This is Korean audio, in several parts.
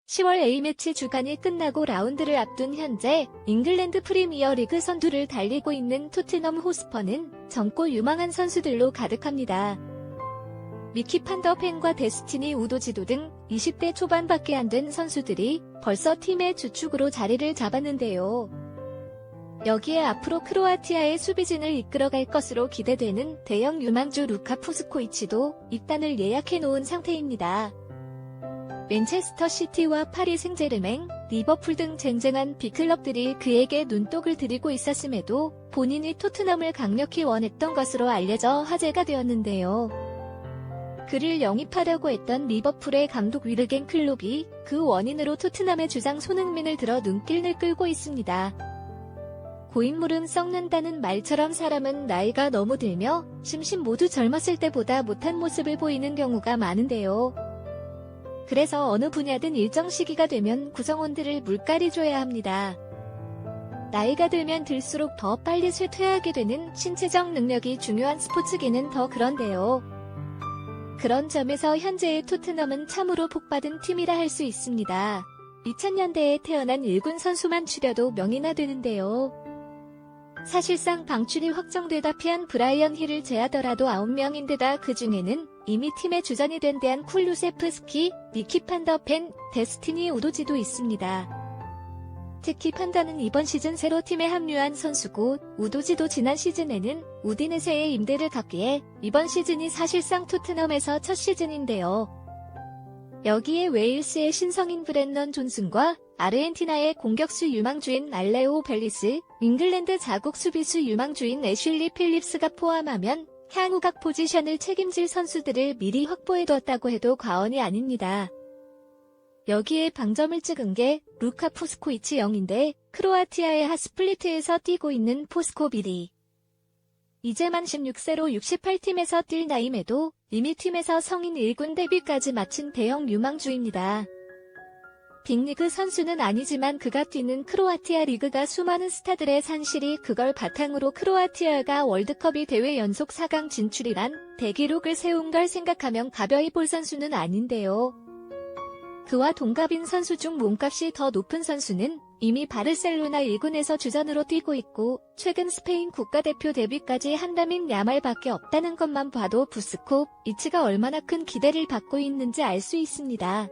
10월 A매치 주간이 끝나고 라운드를 앞둔 현재 잉글랜드 프리미어리그 선두를 달리고 있는 토트넘 호스퍼는 젊고 유망한 선수들로 가득합니다. 미키 판더펜과 데스티니 우도지도 등 20대 초반밖에 안 된 선수들이 벌써 팀의 주축으로 자리를 잡았는데요. 여기에 앞으로 크로아티아의 수비진을 이끌어갈 것으로 기대되는 대형 유망주 루카 푸스코이치도 입단을 예약해 놓은 상태입니다. 맨체스터 시티와 파리 생제르맹, 리버풀 등 쟁쟁한 빅클럽들이 그에게 눈독을 들이고 있었음에도 본인이 토트넘을 강력히 원했던 것으로 알려져 화제가 되었는데요. 그를 영입하려고 했던 리버풀의 감독 위르겐 클롭이 그 원인으로 토트넘의 주장 손흥민을 들어 눈길을 끌고 있습니다. 고인물은 썩는다는 말처럼 사람은 나이가 너무 들며 심신 모두 젊었을 때보다 못한 모습을 보이는 경우가 많은데요. 그래서 어느 분야든 일정 시기가 되면 구성원들을 물갈이줘야 합니다. 나이가 들면 들수록 더 빨리 쇠퇴하게 되는 신체적 능력이 중요한 스포츠계는 더 그런데요. 그런 점에서 현재의 토트넘은 참으로 복받은 팀이라 할 수 있습니다. 2000년대에 태어난 일군 선수만 추려도 명이나 되는데요. 사실상 방출이 확정되다 피한 브라이언 힐을 제하더라도 9명인데다 그 중에는 이미 팀의 주전이 된 데안 쿨루세프스키, 미키 판더펜, 데스티니 우도지도 있습니다. 특히 판더는 이번 시즌 새로 팀에 합류한 선수고 우도지도 지난 시즌에는 우디네세에 임대를 갔기에 이번 시즌이 사실상 토트넘에서 첫 시즌인데요. 여기에 웨일스의 신성인 브렌넌 존슨과 아르헨티나의 공격수 유망주인 알레오 벨리스, 잉글랜드 자국 수비수 유망주인 애슐리 필립스가 포함하면 향후 각 포지션을 책임질 선수들을 미리 확보해뒀다고 해도 과언이 아닙니다. 여기에 방점을 찍은 게 루카 푸스코이치 영인데 크로아티아의 하스플리트에서 뛰고 있는 포스코비리. 이제 만 16세로 68팀에서 뛸 나임에도 이미 팀에서 성인 1군 데뷔까지 마친 대형 유망주입니다. 빅리그 선수는 아니지만 그가 뛰는 크로아티아 리그가 수많은 스타들의 산실이 그걸 바탕으로 크로아티아가 월드컵이 대회 연속 4강 진출이란 대기록을 세운 걸 생각하면 가벼이 볼 선수는 아닌데요. 그와 동갑인 선수 중 몸값이 더 높은 선수는 이미 바르셀로나 1군에서 주전으로 뛰고 있고 최근 스페인 국가대표 데뷔까지 한 라민 야말밖에 없다는 것만 봐도 부스코이치가 얼마나 큰 기대를 받고 있는지 알 수 있습니다.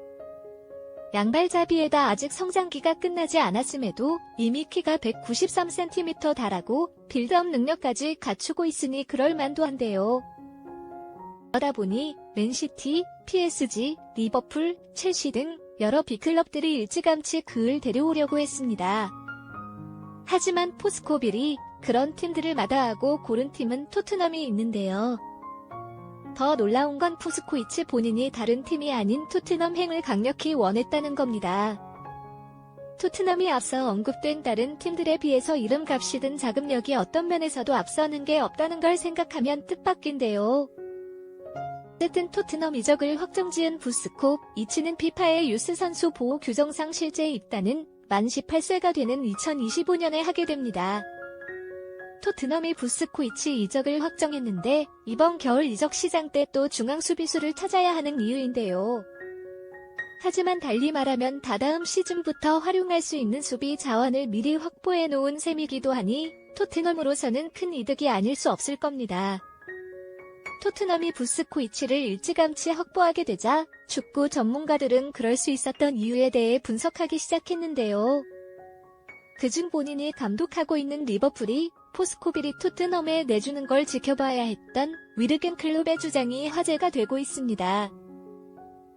양발잡이에다 아직 성장기가 끝나지 않았음에도 이미 키가 193cm 달하고 빌드업 능력까지 갖추고 있으니 그럴만도 한데요. 그러다 보니 맨시티, PSG, 리버풀, 첼시 등 여러 빅클럽들이 일찌감치 그를 데려오려고 했습니다. 하지만 포스코빌이 그런 팀들을 마다하고 고른 팀은 토트넘이 있는데요. 더 놀라운 건 푸스코이치 본인이 다른 팀이 아닌 토트넘 행을 강력히 원했다는 겁니다. 토트넘이 앞서 언급된 다른 팀들에 비해서 이름값이든 자금력이 어떤 면에서도 앞서는 게 없다는 걸 생각하면 뜻밖인데요. 어쨌든 토트넘 이적을 확정지은 부스코이치는 피파의 유스 선수 보호 규정상 실제 입단은 만 18세가 되는 2025년에 하게 됩니다. 토트넘이 부스코이치 이적을 확정했는데 이번 겨울 이적 시장 때 또 중앙 수비수를 찾아야 하는 이유인데요. 하지만 달리 말하면 다다음 시즌부터 활용할 수 있는 수비 자원을 미리 확보해 놓은 셈이기도 하니 토트넘으로서는 큰 이득이 아닐 수 없을 겁니다. 토트넘이 부스코이치를 일찌감치 확보하게 되자 축구 전문가들은 그럴 수 있었던 이유에 대해 분석하기 시작했는데요. 그중 본인이 감독하고 있는 리버풀이 포스코빌이 토트넘에 내주는 걸 지켜봐야 했던 위르겐 클롭의 주장이 화제가 되고 있습니다.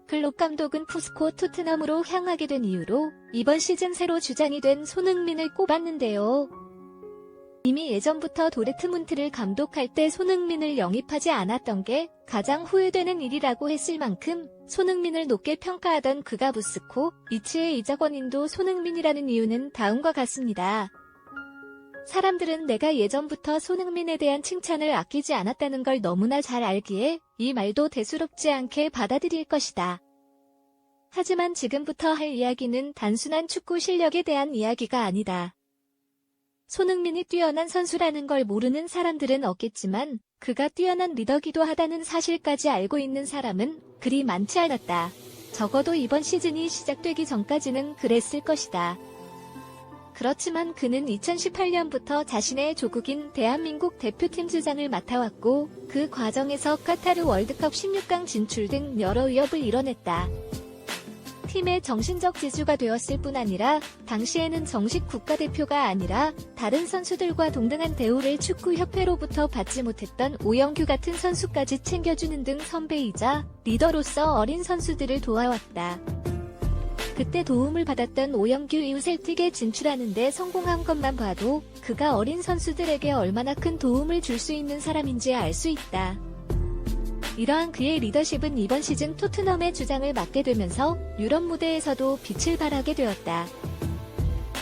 클롭 감독은 포스코 토트넘으로 향하게 된 이유로 이번 시즌 새로 주장이 된 손흥민을 꼽았는데요. 이미 예전부터 도르트문트를 감독할 때 손흥민을 영입하지 않았던 게 가장 후회되는 일이라고 했을 만큼 손흥민을 높게 평가하던 그가 부스코이치의 이적 원인도 손흥민이라는 이유는 다음과 같습니다. 사람들은 내가 예전부터 손흥민에 대한 칭찬을 아끼지 않았다는 걸 너무나 잘 알기에 이 말도 대수롭지 않게 받아들일 것이다. 하지만 지금부터 할 이야기는 단순한 축구 실력에 대한 이야기가 아니다. 손흥민이 뛰어난 선수라는 걸 모르는 사람들은 없겠지만 그가 뛰어난 리더기도 하다는 사실까지 알고 있는 사람은 그리 많지 않았다. 적어도 이번 시즌이 시작되기 전까지는 그랬을 것이다. 그렇지만 그는 2018년부터 자신의 조국인 대한민국 대표팀 주장을 맡아왔고 그 과정에서 카타르 월드컵 16강 진출 등 여러 위협을 이뤄냈다. 팀의 정신적 지주가 되었을 뿐 아니라 당시에는 정식 국가대표가 아니라 다른 선수들과 동등한 대우를 축구협회로부터 받지 못했던 오영규 같은 선수까지 챙겨주는 등 선배이자 리더로서 어린 선수들을 도와왔다. 그때 도움을 받았던 오영규 이후 셀틱에 진출하는 데 성공한 것만 봐도 그가 어린 선수들에게 얼마나 큰 도움을 줄 수 있는 사람인지 알 수 있다. 이러한 그의 리더십은 이번 시즌 토트넘의 주장을 맡게 되면서 유럽 무대에서도 빛을 발하게 되었다.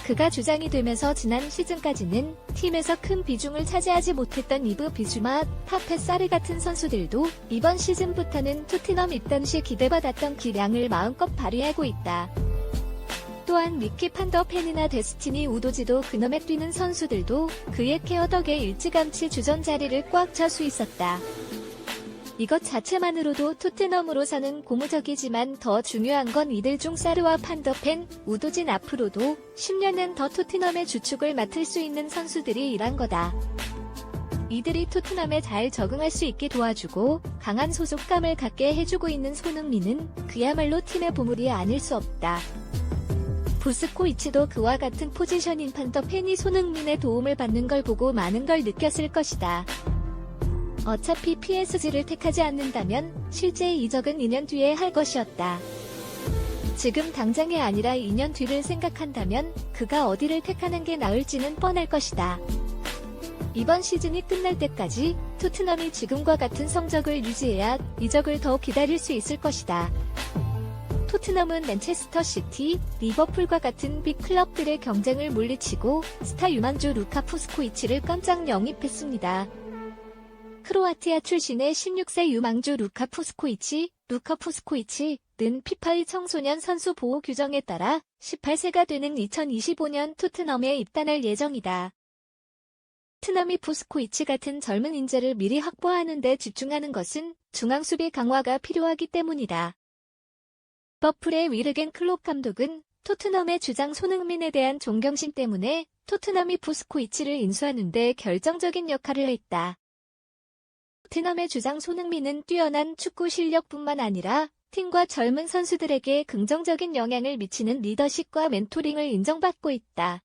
그가 주장이 되면서 지난 시즌까지는 팀에서 큰 비중을 차지하지 못했던 이브 비주마, 파페 사르 같은 선수들도 이번 시즌부터는 토트넘 입단 시 기대받았던 기량을 마음껏 발휘하고 있다. 또한 미키 판더펜이나 데스티니 우도지도 그놈에 뛰는 선수들도 그의 케어 덕에 일찌감치 주전 자리를 꽉 찰 수 있었다. 이것 자체만으로도 토트넘으로서는 고무적이지만 더 중요한 건 이들 중 사르와 판더펜, 우도진 앞으로도 10년은 더 토트넘의 주축을 맡을 수 있는 선수들이란 거다. 이들이 토트넘에 잘 적응할 수 있게 도와주고 강한 소속감을 갖게 해주고 있는 손흥민은 그야말로 팀의 보물이 아닐 수 없다. 부스코이치도 그와 같은 포지션인 판더펜이 손흥민의 도움을 받는 걸 보고 많은 걸 느꼈을 것이다. 어차피 PSG를 택하지 않는다면 실제 이적은 2년 뒤에 할 것이었다. 지금 당장이 아니라 2년 뒤를 생각한다면 그가 어디를 택하는 게 나을지는 뻔할 것이다. 이번 시즌이 끝날 때까지 토트넘이 지금과 같은 성적을 유지해야 이적을 더 기다릴 수 있을 것이다. 토트넘은 맨체스터 시티, 리버풀과 같은 빅클럽들의 경쟁을 물리치고 스타 유망주 루카 푸스코이치를 깜짝 영입했습니다. 크로아티아 출신의 16세 유망주 루카 푸스코이치는 피파의 청소년 선수 보호 규정에 따라 18세가 되는 2025년 토트넘에 입단할 예정이다. 토트넘이 푸스코이치 같은 젊은 인재를 미리 확보하는 데 집중하는 것은 중앙수비 강화가 필요하기 때문이다. 리버풀의 위르겐 클롭 감독은 토트넘의 주장 손흥민에 대한 존경심 때문에 토트넘이 푸스코이치를 인수하는 데 결정적인 역할을 했다. 토트넘의 주장 손흥민은 뛰어난 축구 실력뿐만 아니라 팀과 젊은 선수들에게 긍정적인 영향을 미치는 리더십과 멘토링을 인정받고 있다.